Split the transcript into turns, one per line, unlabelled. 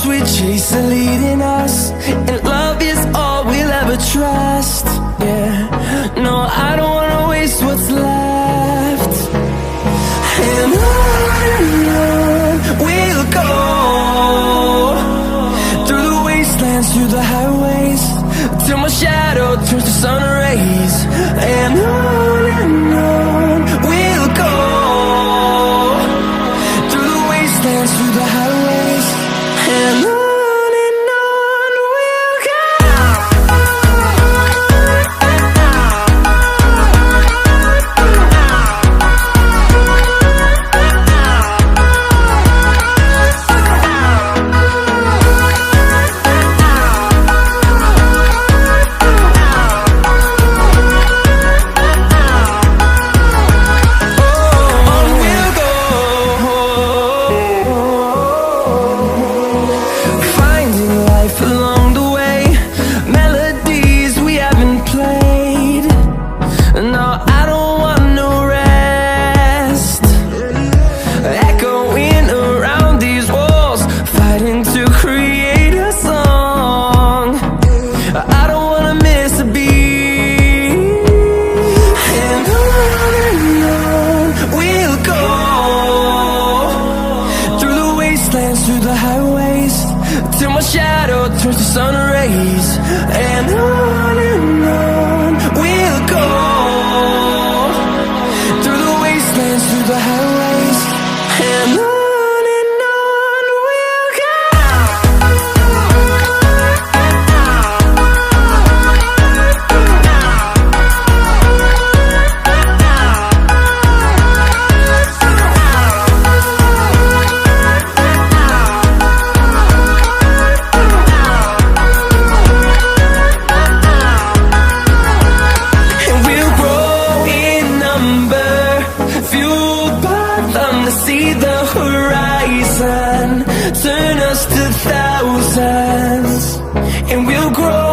we chase are leading us, and love is all we'll ever trust. Yeah, no, I don't wanna waste what's left. And on we'll go, through the wastelands, through the highways, till my shadow turns to sun rays. And on we'll go, through the wastelands, through the highways, and on we'll go. Through the highways, till my shadow turns to sun rays. And on we'll go, through the wastelands, through the highways, and on we'll go. See the horizon turn us to thousands, and we'll grow